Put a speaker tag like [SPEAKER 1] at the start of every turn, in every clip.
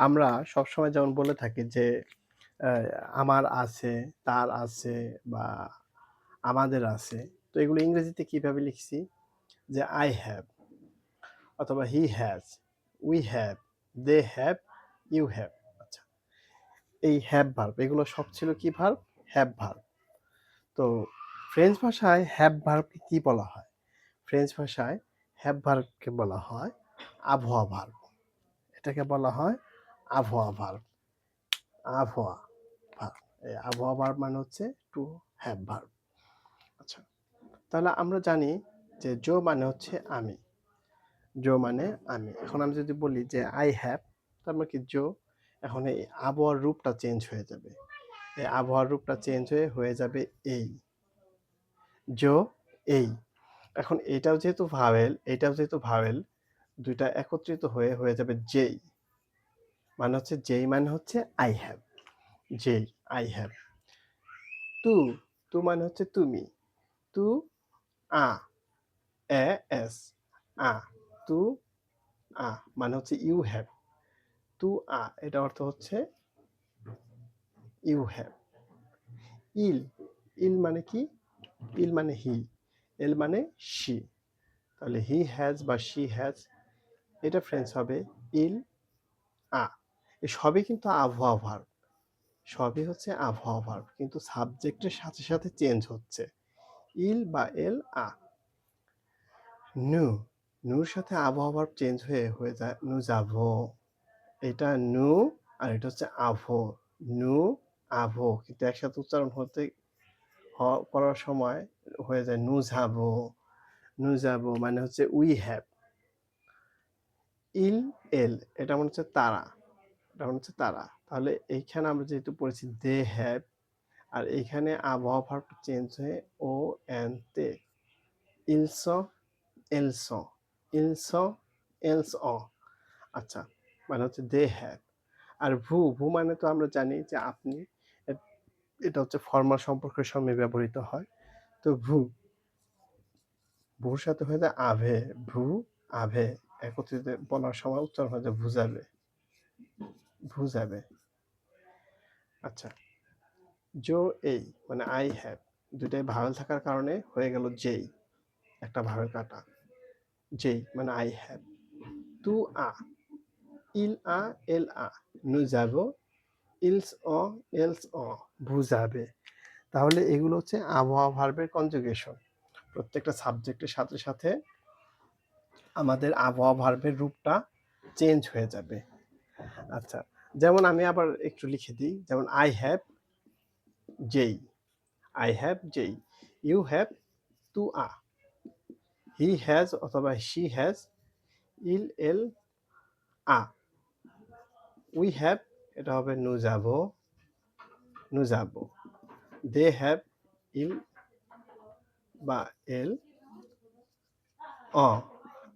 [SPEAKER 1] আমরা সবসময় যেমন বলে থাকি যে, অ্যা আমার আছে, তার আছে বা আমাদের আছে। তো এগুলো ইংরেজিতে কিভাবে লিখছি? যে I have অথবা he has, we have, they have, you have। আচ্ছা। এই have ভার্ব এগুলো সব ছিল কি ভার্ব? have verb. তো ফ্রেঞ্চ ভাষায় have ভার্বকে কি বলা হয়? ফ্রেঞ্চ ভাষায় have ভার্বকে বলা হয় avoir ভার্ব। এটাকে বলা হয় avoir ভার্ব। avoir verb. এই avoir ভার্ব মানে হচ্ছে টু have ভার্ব। আচ্ছা। তাহলে আমরা জানি যে মানে হচ্ছে আমি। মানে আমি। এখন আমি যদি বলি যে I have তার মানে কি এখন এই আবহাওয়ার রূপটা চেঞ্জ হয়ে যাবে। এই আবহাওয়ার রূপটা চেঞ্জ হয়ে যাবে এই। এই। এখন এটাও যেহেতু ভাওয়েল ২ টা একত্রিত হয়ে যাবে যেই। মানে হচ্ছে যেই মানে হচ্ছে I have, যেই I have। তু, মানে হচ্ছে তুমি। তু, আ, এস, আ, তু, মানে হচ্ছে you have। তু, এটা অর্থ হচ্ছে you have। ইল, মানে কি? ইল মানে হি, এল মানে she। তাহলে he has বা she has এটা ফ্রেঞ্চ হবে ইল, এই সবই কিন্তু আবহাওয়া ভার্ব। সবই হচ্ছে আবহাওয়া ভার্ব। কিন্তু সাবজেক্টের সাথে চেঞ্জ হচ্ছে। ইল বা এল, নু, নুর সাথে আবহাওয়া ভার্ব চেঞ্জ হয়ে যায় nous avons। এটা নু আর এটা হচ্ছে avons। নু, avons কিন্তু একসাথে উচ্চারণ করার সময় হয়ে যায় nous avons। nous avons মানে হচ্ছে we have। ইল, এল এটা মানে হচ্ছে তারা। এটা মানে হচ্ছে তারা। তাহলে এইখানে আমরা যেহেতু পড়েছি they have আর এইখানে আবহাওয়া ভার্বটা চেঞ্জ হয়ে ও এন তে ils sont, elles sont, ils sont, elles ont। আচ্ছা, মানে হচ্ছে they have। আর মানে তো আমরা জানি যে আপনি। এট এটা হচ্ছে ফরমাল সম্পর্কের সময় ব্যবহৃত হয়। তো ভুর সাথে হয়ে যায় আভে, আভে একত্রিত বলার সময় উচ্চারণ হয়ে যায় ভুজাবে, ভুজাবে। আচ্ছা, এই মানে I have ২ টাই ভাওয়েল থাকার কারণে হয়ে গেল যেই, একটা ভাওয়েল কাটা। যেই মানে I have। তু, il a, elle a, nous avons, ils ont, elles ont, vous avez। তাহলে এগুলো হচ্ছে আবহাওয়া ভার্বের কনজুগেশন। প্রত্যেকটা সাবজেক্টের সাথে আমাদের আবহাওয়া ভার্বের রূপটা চেঞ্জ হয়ে যাবে। আচ্ছা, যেমন আমি আবার একটু লিখে দিই। যেমন I have যেই, I have যেই, you have তু, he has অথবা she has il, elle, a, we have এটা হবে nous avons, nous avons। they have il বা এল,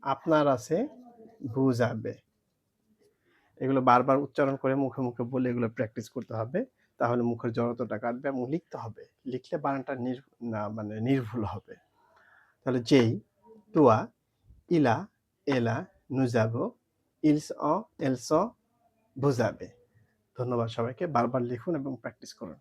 [SPEAKER 1] আপনার আছে vous avez। এগুলো বারবার উচ্চারণ করে মুখে বলে এগুলো প্র্যাকটিস করতে হবে। তাহলে মুখের জড়তাটা কাটবে এবং লিখতে হবে। লিখলে বানানটা মানে নির্ভুল হবে। তাহলে যেই, toi, il a, elle a, nous avons, ils ont, elles ont, vous avez। ধন্যবাদ সবাইকে। বারবার লিখুন এবং প্র্যাকটিস করুন।